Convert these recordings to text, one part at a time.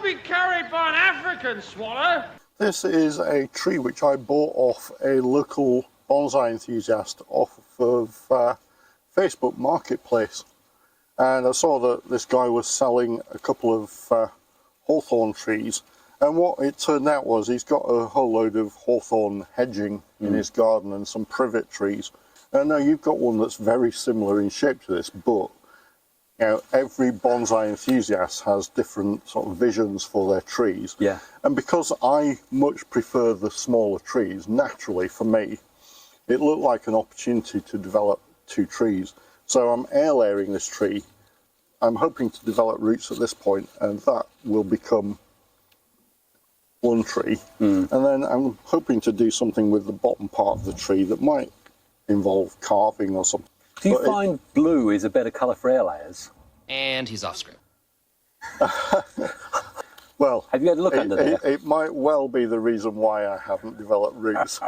be carried by an African swallow. This is a tree which I bought off a local bonsai enthusiast off of Facebook Marketplace. And I saw that this guy was selling a couple of hawthorn trees. And what it turned out was he's got a whole load of hawthorn hedging in his garden and some privet trees. And now you've got one that's very similar in shape to this, but you know, every bonsai enthusiast has different sort of visions for their trees. Yeah. And because I much prefer the smaller trees, naturally for me, it looked like an opportunity to develop two trees. So I'm air layering this tree. I'm hoping to develop roots at this point, and that will become one tree. And then I'm hoping to do something with the bottom part of the tree that might involve carving or something. Do you find blue is a better colour for air layers? And he's off script. Well, have you had a look under there? It might well be the reason why I haven't developed roots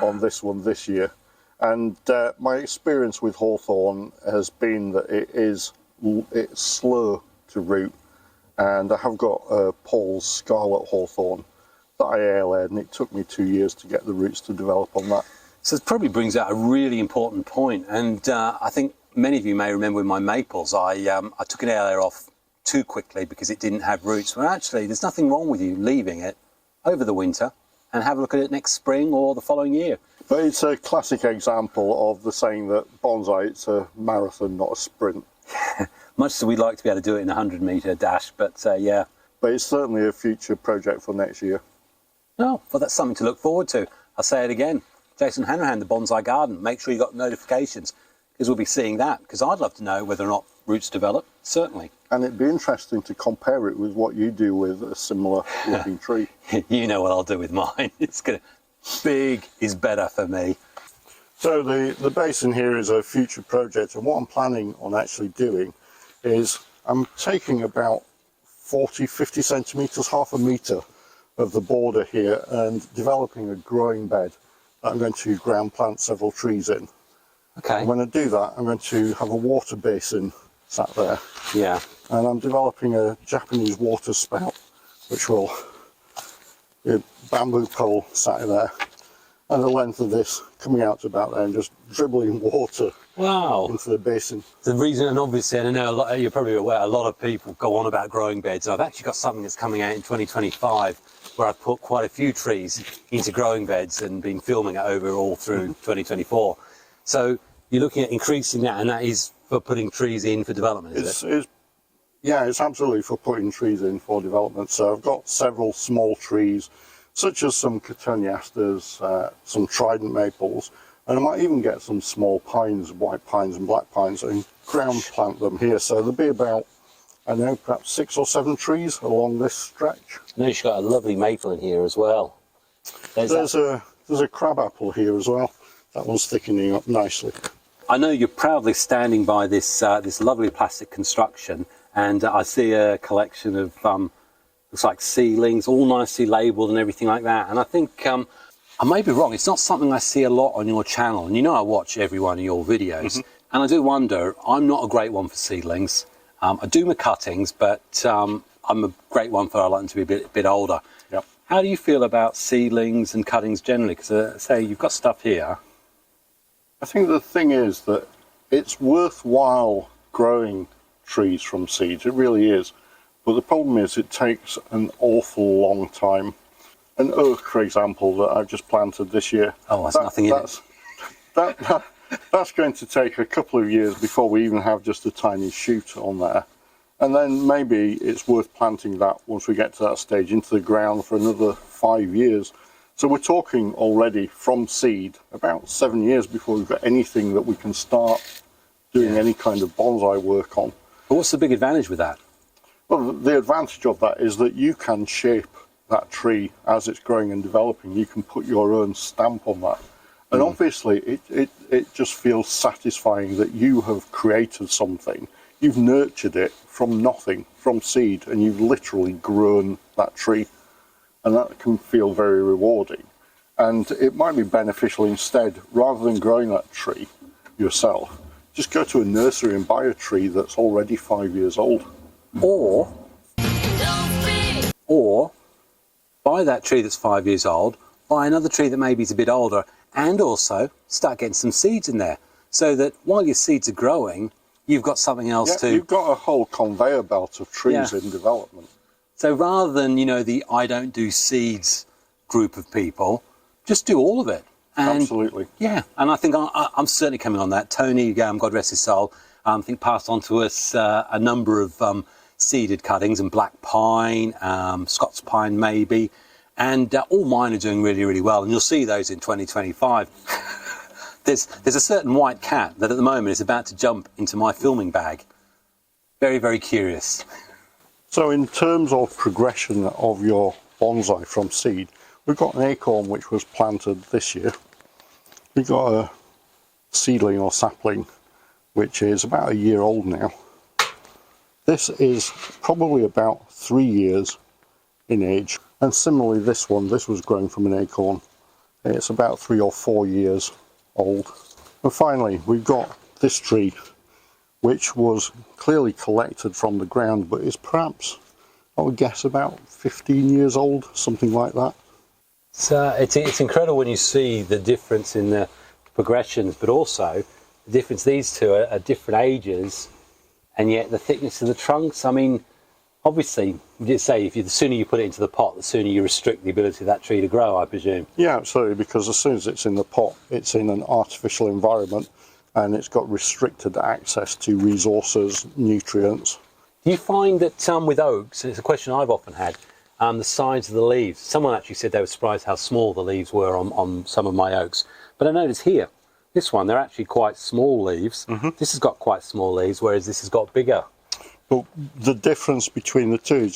on this one this year. And my experience with hawthorn has been that it's slow to root. And I have got Paul's Scarlet Hawthorn that I air layered, and it took me 2 years to get the roots to develop on that. So it probably brings out a really important point, and I think many of you may remember with my maples, I took an air layer off too quickly because it didn't have roots. Well, actually, there's nothing wrong with you leaving it over the winter and have a look at it next spring or the following year. But it's a classic example of the saying that bonsai, it's a marathon, not a sprint. Much as we'd like to be able to do it in a 100-metre dash, but yeah. But it's certainly a future project for next year. Oh, well, that's something to look forward to. I'll say it again. Jason Hanrahan, the Bonsai Garden. Make sure you got notifications, because we'll be seeing that, because I'd love to know whether or not roots develop, certainly. And it'd be interesting to compare it with what you do with a similar looking tree. You know what I'll do with mine. It's gonna, big is better for me. So the basin here is a future project, and what I'm planning on actually doing is I'm taking about 40-50 centimetres, half a metre of the border here, and developing a growing bed that I'm going to ground plant several trees in. Okay. And when I do that, I'm going to have a water basin sat there. Yeah. And I'm developing a Japanese water spout, which will be a bamboo pole sat in there, and the length of this coming out to about there and just dribbling water into the basin. The reason, and obviously, and I know you're probably aware, a lot of people go on about growing beds. I've actually got something that's coming out in 2025 where I've put quite a few trees into growing beds and been filming it over all through 2024. So you're looking at increasing that, and that is for putting trees in for development, is it? Yeah, it's absolutely for putting trees in for development. So I've got several small trees, such as some cotoneasters, some trident maples, and I might even get some small pines, white pines and black pines, and ground plant them here. So there'll be about, I don't know, perhaps 6 or 7 trees along this stretch. No, she's got a lovely maple in here as well. There's a crabapple here as well. That one's thickening up nicely. I know you're proudly standing by this this lovely plastic construction, and I see a collection of looks like seedlings, all nicely labelled and everything like that. And I think I may be wrong. It's not something I see a lot on your channel. And you know, I watch every one of your videos, and I do wonder. I'm not a great one for seedlings. I do my cuttings, but I'm a great one for I like them to be a bit older. Yep. How do you feel about seedlings and cuttings generally? Because say you've got stuff here. I think the thing is that it's worthwhile growing trees from seeds. It really is. But the problem is it takes an awful long time. An oak, for example, that I've just planted this year. Oh, there's nothing in it. That's going to take a couple of years before we even have just a tiny shoot on there. And then maybe it's worth planting that once we get to that stage into the ground for another 5 years. So we're talking already from seed about 7 years before we've got anything that we can start doing any kind of bonsai work on. But what's the big advantage with that? Well, the advantage of that is that you can shape that tree as it's growing and developing. You can put your own stamp on that. And obviously it just feels satisfying that you have created something. You've nurtured it from nothing, from seed, and you've literally grown that tree. And that can feel very rewarding. And it might be beneficial instead, rather than growing that tree yourself, just go to a nursery and buy a tree that's already 5 years old. Or Or buy that tree that's 5 years old, buy another tree that maybe is a bit older, and also start getting some seeds in there, so that while your seeds are growing, you've got something else to... You've got a whole conveyor belt of trees in development. So rather than, you know, the I don't do seeds group of people, just do all of it. And absolutely. Yeah, and I think I'm certainly coming on that. Tony, God rest his soul, I think passed on to us a number of seeded cuttings, and black pine, Scots pine maybe, and all mine are doing really, really well. And you'll see those in 2025. There's a certain white cat that at the moment is about to jump into my filming bag. Very, very curious. So in terms of progression of your bonsai from seed, we've got an acorn which was planted this year. We've got a seedling or sapling which is about a year old now. This is probably about 3 years in age. And similarly this was grown from an acorn. It's about 3 or 4 years old. And finally we've got this tree which was clearly collected from the ground, but is perhaps, I would guess, about 15 years old, something like that. It's incredible when you see the difference in the progressions, but also the difference. These two are different ages, and yet the thickness of the trunks. I mean, obviously, you say the sooner you put it into the pot, the sooner you restrict the ability of that tree to grow, I presume. Yeah, absolutely, because as soon as it's in the pot, it's in an artificial environment, and it's got restricted access to resources, nutrients. Do you find that with oaks, and it's a question I've often had, the size of the leaves? Someone actually said they were surprised how small the leaves were on some of my oaks. But I noticed here, this one, they're actually quite small leaves. This has got quite small leaves, whereas this has got bigger. But the difference between the two,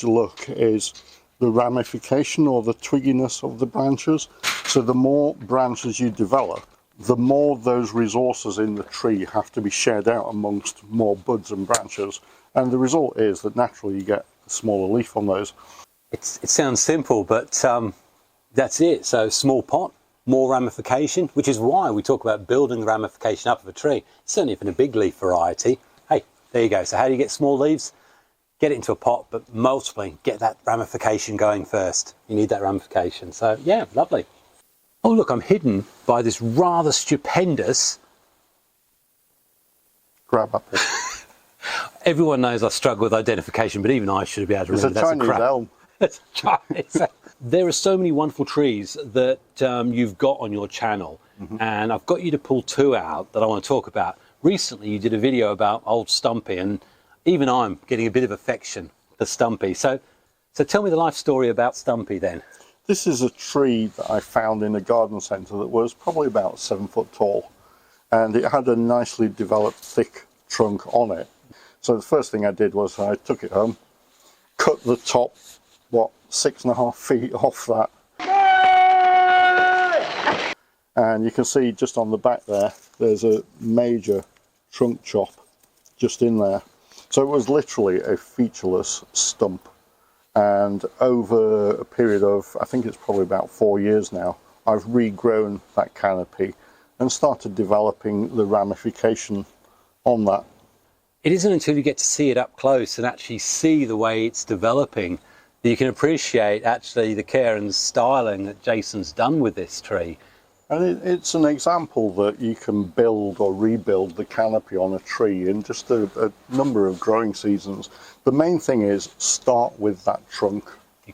is the ramification or the twigginess of the branches. So the more branches you develop, the more those resources in the tree have to be shared out amongst more buds and branches. And the result is that naturally you get a smaller leaf on those. It sounds simple, but that's it. So small pot, more ramification, which is why we talk about building the ramification up of a tree. Certainly if in a big leaf variety. Hey, there you go. So how do you get small leaves? Get it into a pot, but mostly get that ramification going first. You need that ramification. So yeah, lovely. Oh look, I'm hidden by this rather stupendous crab apple. Everyone knows I struggle with identification, but even I should be able to remember that's a crab. Elm. That's Chinese. There are so many wonderful trees that you've got on your channel, and I've got you to pull two out that I want to talk about. Recently you did a video about old Stumpy, and even I'm getting a bit of affection for Stumpy. So tell me the life story about Stumpy then. This is a tree that I found in a garden centre that was probably about 7 foot tall, and it had a nicely developed thick trunk on it. So the first thing I did was I took it home, cut the top, 6.5 feet off that. And you can see just on the back there's a major trunk chop just in there. So it was literally a featureless stump. And over a period of, I think it's probably about 4 years now, I've regrown that canopy and started developing the ramification on that. It isn't until you get to see it up close and actually see the way it's developing that you can appreciate actually the care and styling that Jason's done with this tree. And it's an example that you can build or rebuild the canopy on a tree in just a number of growing seasons. The main thing is start with that trunk.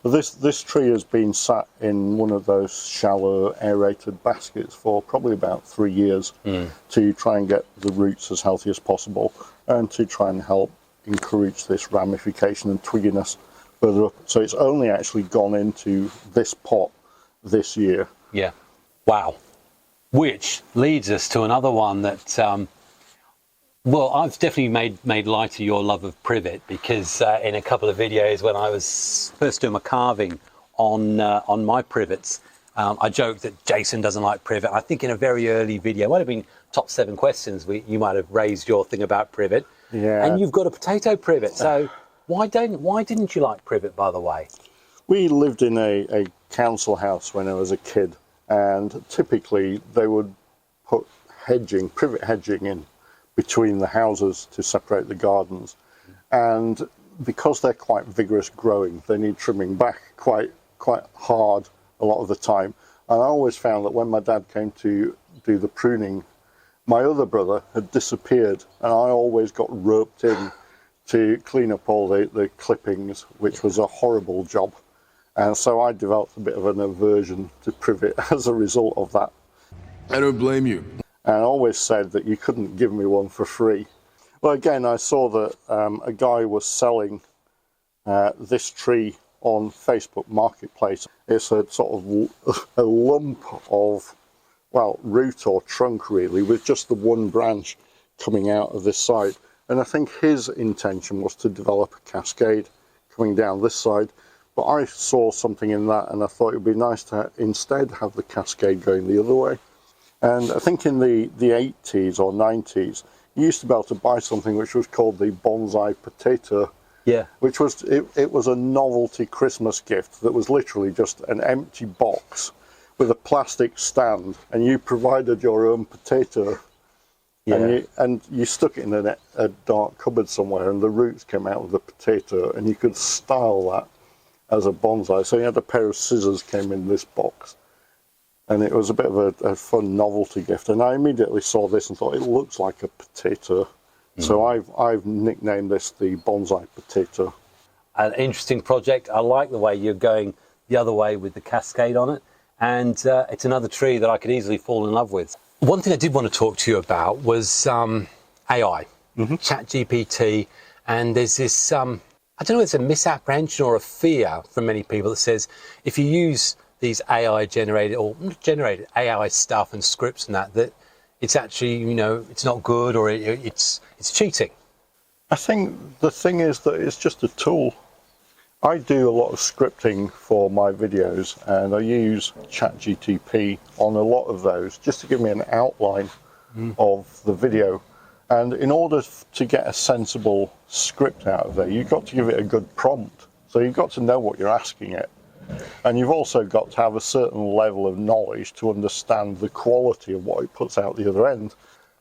This tree has been sat in one of those shallow aerated baskets for probably about 3 years to try and get the roots as healthy as possible and to try and help encourage this ramification and twigginess further up. So it's only actually gone into this pot this year. Yeah. Wow. Which leads us to another one that, well, I've definitely made light of your love of privet, because in a couple of videos when I was first doing my carving on my privets, I joked that Jason doesn't like privet. I think in a very early video, it might have been top 7 questions, you might have raised your thing about privet. Yeah. And you've got a potato privet. So why didn't you like privet, by the way? We lived in a council house when I was a kid, and typically they would put privet hedging in between the houses to separate the gardens. And because they're quite vigorous growing, they need trimming back quite hard a lot of the time. And I always found that when my dad came to do the pruning, my other brother had disappeared, and I always got roped in to clean up all the clippings, which was a horrible job. And so I developed a bit of an aversion to privet as a result of that. I don't blame you. And I always said that you couldn't give me one for free. Well, again, I saw that a guy was selling this tree on Facebook Marketplace. It's a sort of a lump of, well, root or trunk really, with just the one branch coming out of this side. And I think his intention was to develop a cascade coming down this side. But I saw something in that, and I thought it would be nice to instead have the cascade going the other way. And I think in the 80s or 90s, you used to be able to buy something which was called the Bonsai Potato. Yeah. Which was, it was a novelty Christmas gift that was literally just an empty box with a plastic stand, and you provided your own potato. Yeah. And you stuck it in a dark cupboard somewhere, and the roots came out of the potato, and you could style that as a bonsai. So you had a pair of scissors came in this box, and it was a bit of a fun novelty gift. And I immediately saw this and thought, it looks like a potato. So I've nicknamed this the Bonsai Potato. An interesting project. I like the way you're going the other way with the cascade on it, and it's another tree that I could easily fall in love with. One thing I did want to talk to you about was AI, Chat GPT, and there's this, I don't know if it's a misapprehension or a fear from many people that says if you use these AI generated or not generated AI stuff and scripts and that it's actually, you know, it's not good, or it's cheating. I think the thing is that it's just a tool. I do a lot of scripting for my videos, and I use ChatGPT on a lot of those just to give me an outline of the video. And in order to get a sensible script out of there, you've got to give it a good prompt. So you've got to know what you're asking it. And you've also got to have a certain level of knowledge to understand the quality of what it puts out the other end.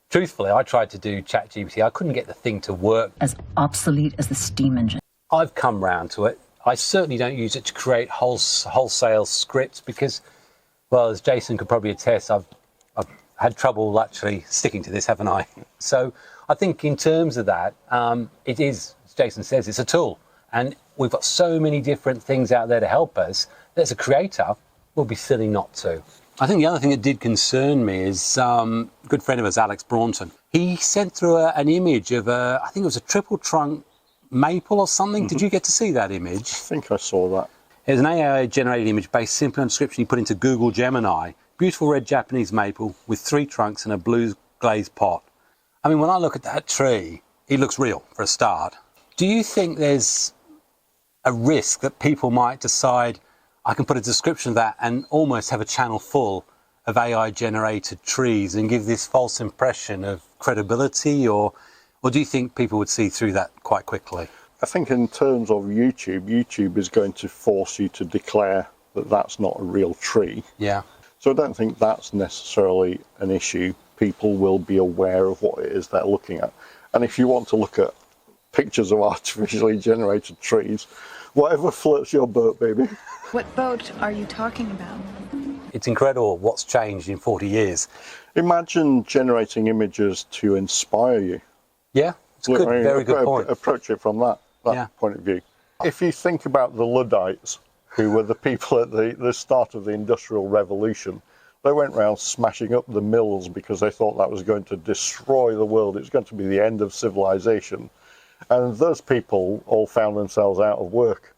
Truthfully, I tried to do ChatGPT. I couldn't get the thing to work. As obsolete as the steam engine. I've come round to it. I certainly don't use it to create wholesale scripts because, well, as Jason could probably attest, I've had trouble actually sticking to this, haven't I? So I think in terms of that, it is, as Jason says, it's a tool. And we've got so many different things out there to help us that as a creator, we'll be silly not to. I think the other thing that did concern me is a good friend of ours, Alex Braunton. He sent through an image of I think it was a triple trunk maple or something. Did you get to see that image? I think I saw that. It was an AI generated image based simply on description he put into Google Gemini. Beautiful red Japanese maple with 3 trunks and a blue glazed pot. I mean, when I look at that tree, it looks real for a start. Do you think there's a risk that people might decide I can put a description of that and almost have a channel full of AI generated trees and give this false impression of credibility, or do you think people would see through that quite quickly? I think in terms of YouTube is going to force you to declare that that's not a real tree. Yeah. So I don't think that's necessarily an issue. People will be aware of what it is they're looking at. And if you want to look at pictures of artificially generated trees, whatever floats your boat, baby. What boat are you talking about? It's incredible what's changed in 40 years. Imagine generating images to inspire you. Yeah, it's a good, very good point. Approach it from that point of view. If you think about the Luddites, who were the people at the start of the Industrial Revolution, they went around smashing up the mills because they thought that was going to destroy the world. It was going to be the end of civilization. And those people all found themselves out of work.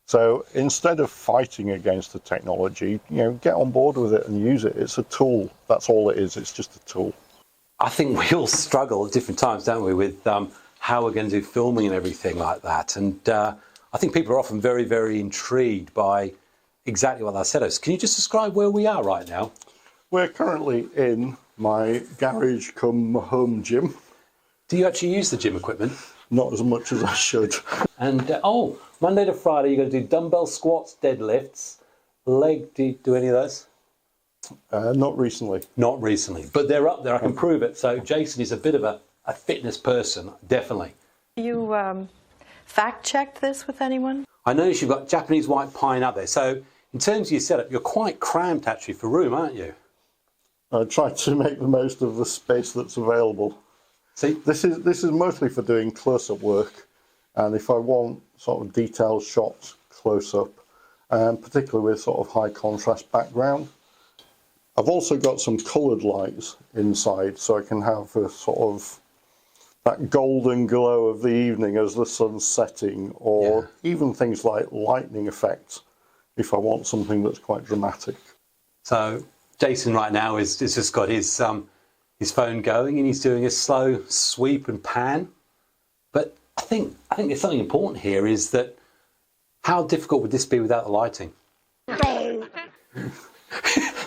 So instead of fighting against the technology, get on board with it and use it. It's a tool. That's all it is. It's just a tool. I think we all struggle at different times, don't we, with how we're going to do filming and everything like that. And I think people are often very, very intrigued by exactly what that said us. Can you just describe where we are right now? We're currently in my garage cum home gym. Do you actually use the gym equipment? Not as much as I should. And Monday to Friday, you're going to do dumbbell squats, deadlifts, leg. Do you do any of those? Not recently. Not recently, but they're up there. I can prove it. So Jason is a bit of a fitness person, definitely. You fact-checked this with anyone? I notice you've got Japanese white pine up there. So in terms of your setup, you're quite cramped actually for room, aren't you? I try to make the most of the space that's available. See, this is mostly for doing close-up work, and if I want sort of detailed shots close-up, particularly with sort of high contrast background. I've also got some coloured lights inside, so I can have a sort of that golden glow of the evening as the sun's setting, or even things like lightning effects if I want something that's quite dramatic. So Jason right now has just got his phone going and he's doing a slow sweep and pan. But I think there's something important here, is that how difficult would this be without the lighting?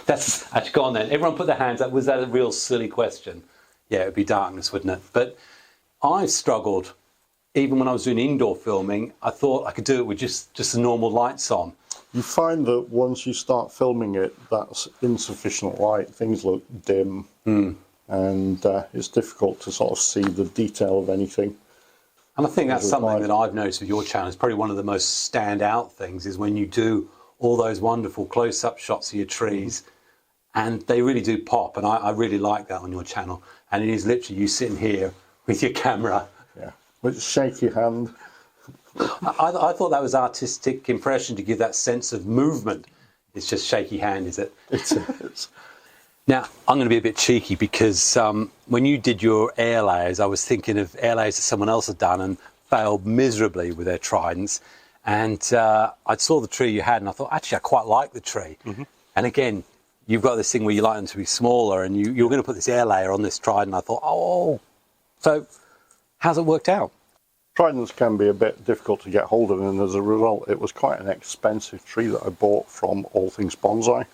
That's actually gone then. Everyone put their hands up. Was that a real silly question? Yeah, it would be darkness, wouldn't it? But I've struggled. Even when I was doing indoor filming, I thought I could do it with just the normal lights on. You find that once you start filming it, that's insufficient light. Things look dim, and it's difficult to sort of see the detail of anything. And I think that's something that I've noticed with your channel. It's probably one of the most standout things, is when you do all those wonderful close-up shots of your trees, and they really do pop. And I really like that on your channel. And it is literally you sitting here with your camera. Yeah, with a shaky hand. I thought that was artistic impression to give that sense of movement. It's just shaky hand, is it? It is. Now, I'm going to be a bit cheeky because when you did your air layers, I was thinking of air layers that someone else had done and failed miserably with their tridents. And I saw the tree you had and I thought, actually, I quite like the tree. And again, you've got this thing where you like them to be smaller, and you're going to put this air layer on this trident. I thought, oh, so how's it worked out? Tridents can be a bit difficult to get hold of, and as a result it was quite an expensive tree that I bought from All Things Bonsai,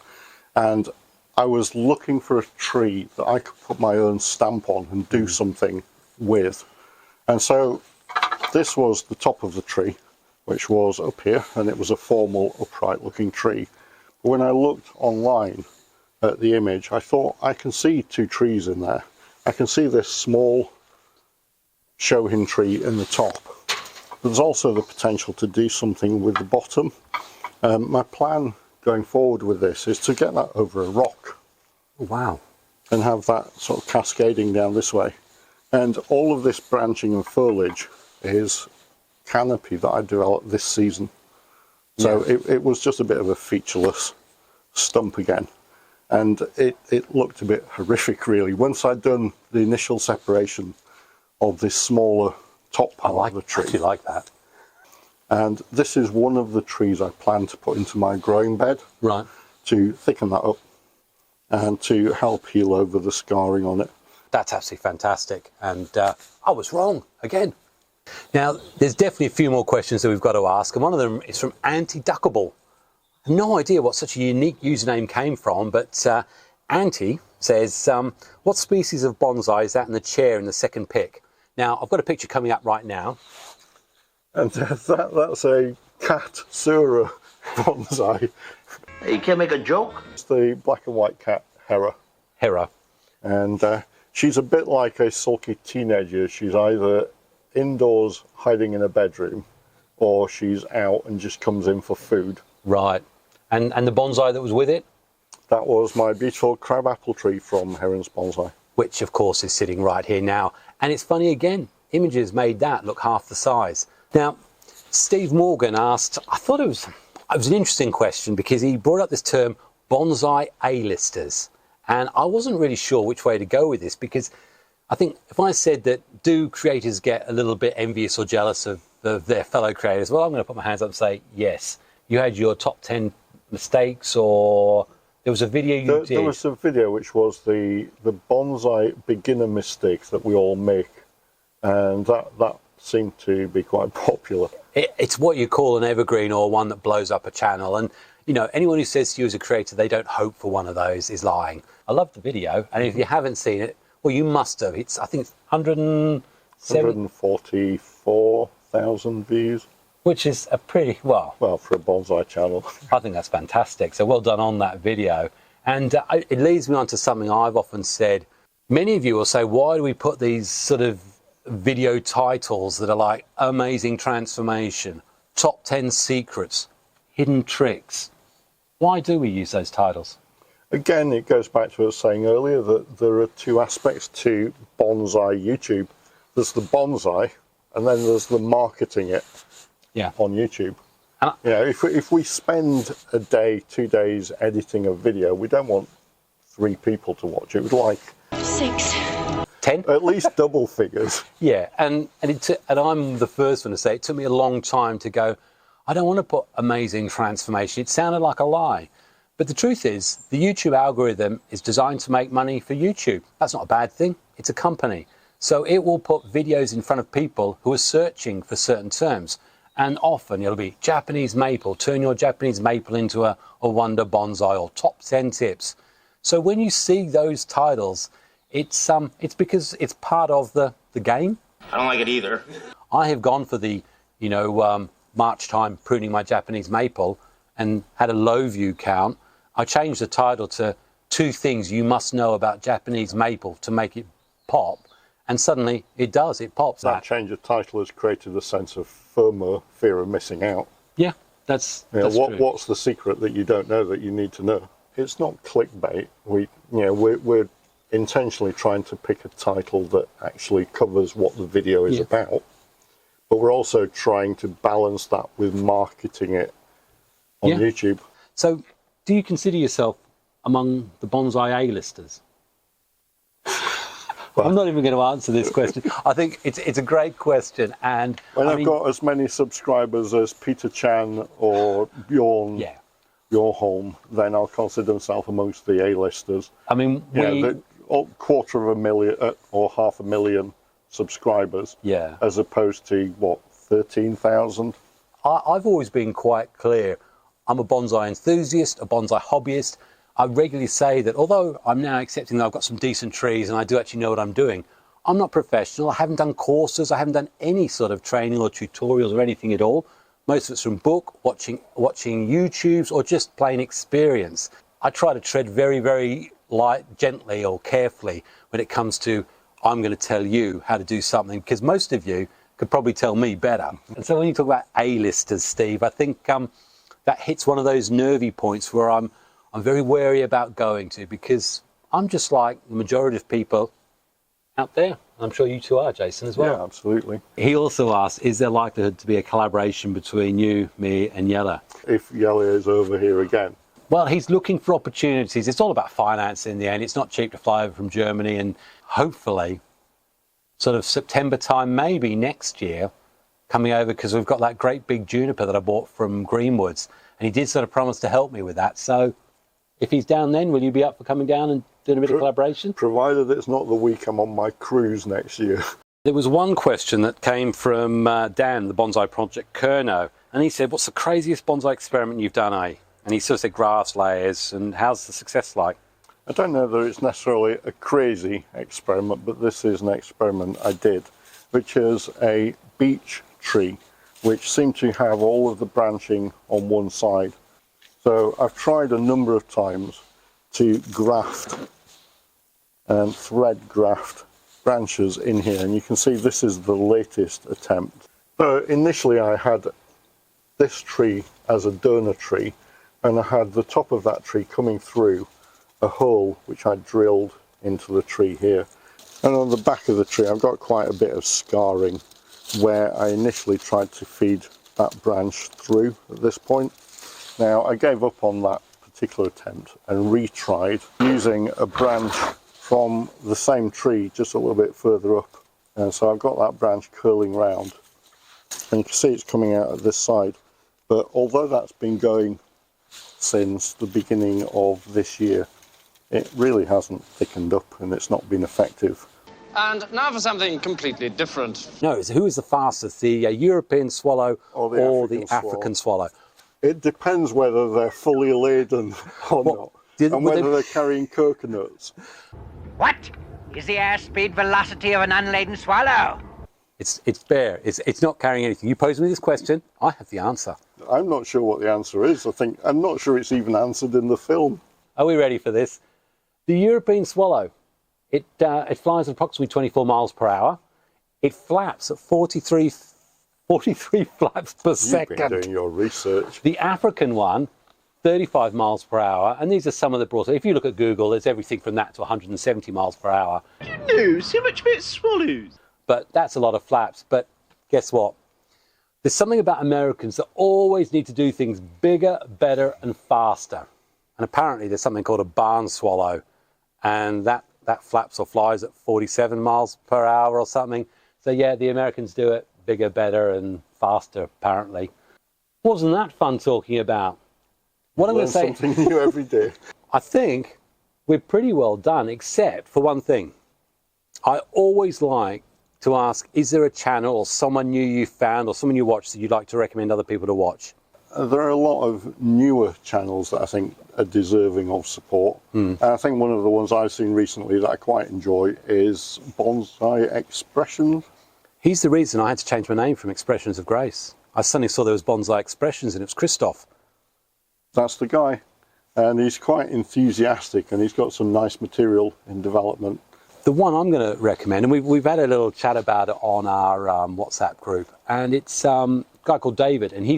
and I was looking for a tree that I could put my own stamp on and do something with. And so this was the top of the tree, which was up here, and it was a formal upright looking tree. But when I looked online at the image, I thought, I can see two trees in there. I can see this small shohin tree in the top. There's also the potential to do something with the bottom. My plan going forward with this is to get that over a rock. Wow. And have that sort of cascading down this way. And all of this branching and foliage is canopy that I developed this season. So it was just a bit of a featureless stump again. And it looked a bit horrific, really. Once I'd done the initial separation of this smaller top part of the tree. I actually like that. And this is one of the trees I plan to put into my growing bed. Right. To thicken that up and to help heal over the scarring on it. That's absolutely fantastic. And I was wrong again. Now, there's definitely a few more questions that we've got to ask. And one of them is from Anti-Duckable. I have no idea what such a unique username came from, but Anti says, what species of bonsai is that in the chair in the second pic? Now, I've got a picture coming up right now. And that's a cat Sura bonsai. You can't make a joke? It's the black and white cat, Hera. Hera. And she's a bit like a sulky teenager. She's either indoors hiding in a bedroom, or she's out and just comes in for food. Right. And the bonsai that was with it? That was my beautiful crabapple tree from Heron's Bonsai. Which, of course, is sitting right here now. And it's funny again, Images made that look half the size. Now, Steve Morgan asked, I thought it was an interesting question because he brought up this term, bonsai A-listers. And I wasn't really sure which way to go with this, because I think if I said that, do creators get a little bit envious or jealous of their fellow creators? Well, I'm going to put my hands up and say, yes. You had your top 10 mistakes, or there was a video you did. There was a video which was the bonsai beginner mistakes that we all make. And that seemed to be quite popular. It's what you call an evergreen, or one that blows up a channel. And, you know, anyone who says to you as a creator they don't hope for one of those is lying. I love the video. And if you haven't seen it, well, you must have. I think it's 144,000 views. Which is a pretty, well, for a bonsai channel. I think that's fantastic. So well done on that video. And it leads me on to something I've often said. Many of you will say, why do we put these sort of video titles that are like amazing transformation, top 10 secrets, hidden tricks. Why do we use those titles? Again, it goes back to us saying earlier that there are two aspects to bonsai YouTube. There's the bonsai, and then there's the marketing it on YouTube. If we spend a day, 2 days editing a video, we don't want 3 people to watch it. We'd like 6. 10? At least double figures. Yeah, and I'm the first one to say it took me a long time to go, I don't want to put amazing transformation. It sounded like a lie. But the truth is, the YouTube algorithm is designed to make money for YouTube. That's not a bad thing. It's a company. So it will put videos in front of people who are searching for certain terms. And often it'll be Japanese maple, turn your Japanese maple into a wonder bonsai, or top 10 tips. So when you see those titles, it's because it's part of the game. I don't like it either. I have gone for the, March time pruning my Japanese maple and had a low view count. I changed the title to 2 things you must know about Japanese maple to make it pop. And suddenly it does, it pops. That change of title has created a sense of FOMO, fear of missing out. Yeah, that's true. What's the secret that you don't know that you need to know? It's not clickbait. We're intentionally trying to pick a title that actually covers what the video is about, but we're also trying to balance that with marketing it on YouTube. So do you consider yourself among the bonsai A-listers? Well, I'm not even going to answer this question. I think it's a great question, and when I've got as many subscribers as Peter Chan or Bjorn Holm, then I'll consider myself amongst the A-listers. I mean, the 250,000 or 500,000 subscribers, as opposed to 13,000. I've always been quite clear. I'm a bonsai enthusiast, a bonsai hobbyist. I regularly say that although I'm now accepting that I've got some decent trees and I do actually know what I'm doing, I'm not professional. I haven't done courses. I haven't done any sort of training or tutorials or anything at all. Most of it's from book, watching YouTubes, or just plain experience. I try to tread very, very gently or carefully when it comes to, I'm going to tell you how to do something, because most of you could probably tell me better. And so when you talk about A-listers, Steve, I think that hits one of those nervy points where I'm very wary about going to, because I'm just like the majority of people out there. I'm sure you two are, Jason, as well. Yeah, absolutely. He also asked, is there likelihood to be a collaboration between you, me and Yella? If Yella is over here again. Well, he's looking for opportunities. It's all about finance in the end. It's not cheap to fly over from Germany, and hopefully sort of September time, maybe next year, coming over, because we've got that great big juniper that I bought from Greenwoods, and he did sort of promise to help me with that. So if he's down then, will you be up for coming down and doing a bit of collaboration? Provided it's not the week I'm on my cruise next year. There was one question that came from Dan, the Bonsai Project Kerno, and he said, what's the craziest bonsai experiment you've done, eh? And he sort of said grass layers, and how's the success like? I don't know that it's necessarily a crazy experiment, but this is an experiment I did, which is a beech tree, which seemed to have all of the branching on one side. So I've tried a number of times to graft and thread graft branches in here, and you can see this is the latest attempt. So initially I had this tree as a donor tree, and I had the top of that tree coming through a hole which I drilled into the tree here. And on the back of the tree I've got quite a bit of scarring where I initially tried to feed that branch through at this point. Now I gave up on that particular attempt and retried using a branch from the same tree just a little bit further up. And so I've got that branch curling round, and you can see it's coming out at this side. But although that's been going since the beginning of this year, it really hasn't thickened up and it's not been effective. And now for something completely different. No, who is the fastest, the European swallow or the African swallow? It depends whether they're fully laden or not, and whether they're carrying coconuts. What is the airspeed velocity of an unladen swallow? It's bare. It's not carrying anything. You pose me this question, I have the answer. I'm not sure what the answer is. I'm not sure it's even answered in the film. Are we ready for this? The European swallow, it flies at approximately 24 miles per hour. it flaps at 43 flaps per second. You've been doing your research. The African one, 35 miles per hour, and these are some of the broad. If you look at Google, there's everything from that to 170 miles per hour. You know so much about swallows. But that's a lot of flaps. But guess what? There's something about Americans that always need to do things bigger, better, and faster. And apparently there's something called a barn swallow, and that flaps or flies at 47 miles per hour or something. So yeah, the Americans do it bigger, better, and faster, apparently. Wasn't that fun talking about? What I'm going to say, something new every day. I think we're pretty well done, except for one thing. I always like to ask, is there a channel or someone new you found or someone you watched that you'd like to recommend other people to watch? There are a lot of newer channels that I think are deserving of support. And I think one of the ones I've seen recently that I quite enjoy is Bonsai Expressions. He's the reason I had to change my name from Expressions of Grace. I suddenly saw there was Bonsai Expressions and it was Christoph. That's the guy. And he's quite enthusiastic and he's got some nice material in development. The one I'm going to recommend, and we've had a little chat about it on our WhatsApp group, and it's a guy called David, and he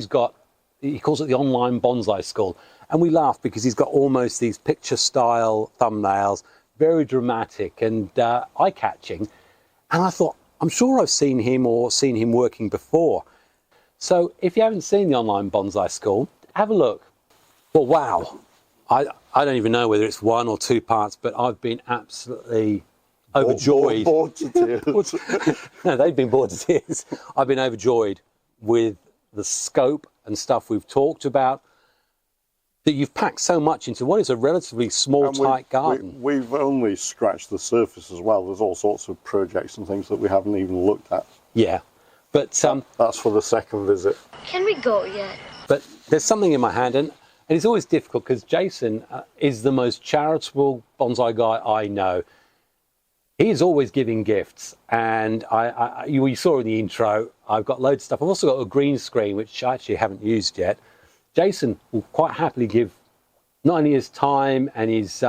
calls it the Online Bonsai School. And we laugh because he's got almost these picture-style thumbnails, very dramatic and eye-catching. And I thought, I'm sure I've seen him working before. So if you haven't seen the Online Bonsai School, have a look. Well, wow. I don't even know whether it's 1 or 2 parts, but I've been absolutely overjoyed. Bored to tears. No, they've been bored to tears. I've been overjoyed with the scope and stuff we've talked about, that you've packed so much into what is a relatively small, tight garden. We've only scratched the surface as well. There's all sorts of projects and things that we haven't even looked at. Yeah, but that's for the second visit. Can we go yet? But there's something in my hand, and it's always difficult because Jason is the most charitable bonsai guy I know. He is always giving gifts, and you saw in the intro, I've got loads of stuff. I've also got a green screen, which I actually haven't used yet. Jason will quite happily give not only his time and his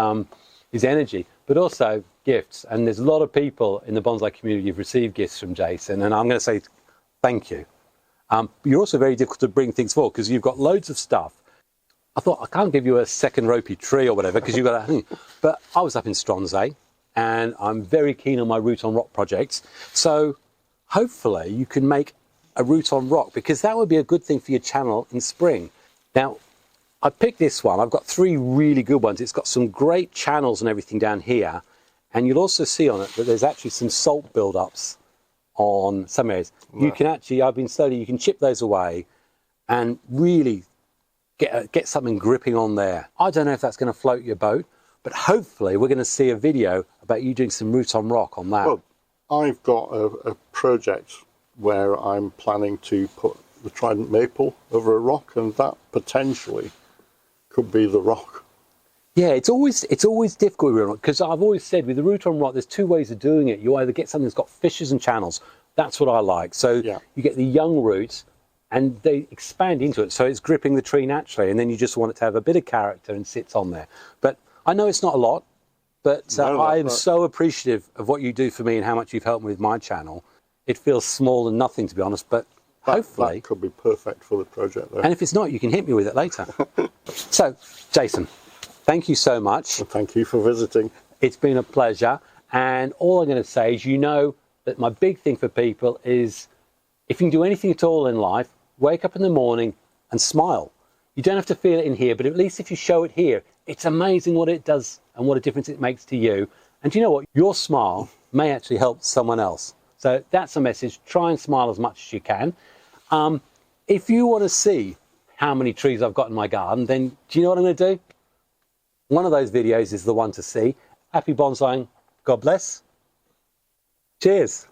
energy, but also gifts. And there's a lot of people in the bonsai community who've received gifts from Jason, and I'm going to say thank you. You're also very difficult to bring things forward because you've got loads of stuff. I thought, I can't give you a second ropey tree or whatever because you've got a... But I was up in Stronsay, and I'm very keen on my root on rock projects. So hopefully you can make a root on rock, because that would be a good thing for your channel in spring. Now, I picked this one. I've got 3 really good ones. It's got some great channels and everything down here. And you'll also see on it that there's actually some salt buildups on some areas. Yeah. You can actually, I've been studying, you can chip those away and really get something gripping on there. I don't know if that's going to float your boat, but hopefully we're going to see a video about you doing some root on rock on that. Well, I've got a project where I'm planning to put the Trident maple over a rock, and that potentially could be the rock. Yeah, it's always difficult with root on rock, because I've always said with the root on rock, there's 2 ways of doing it. You either get something that's got fissures and channels. That's what I like. So yeah, you get the young roots, and they expand into it, so it's gripping the tree naturally, and then you just want it to have a bit of character and sits on there. But I know it's not a lot, but I am so appreciative of what you do for me and how much you've helped me with my channel. It feels small and nothing, to be honest, but hopefully... That could be perfect for the project, though. And if it's not, you can hit me with it later. So, Jason, thank you so much. Well, thank you for visiting. It's been a pleasure, and all I'm going to say is, you know that my big thing for people is, if you can do anything at all in life, wake up in the morning and smile. You don't have to feel it in here, but at least if you show it here, it's amazing what it does and what a difference it makes to you. And do you know what? Your smile may actually help someone else. So that's a message. Try and smile as much as you can. If you want to see how many trees I've got in my garden, then do you know what I'm going to do? One of those videos is the one to see. Happy bonsaiing. God bless. Cheers.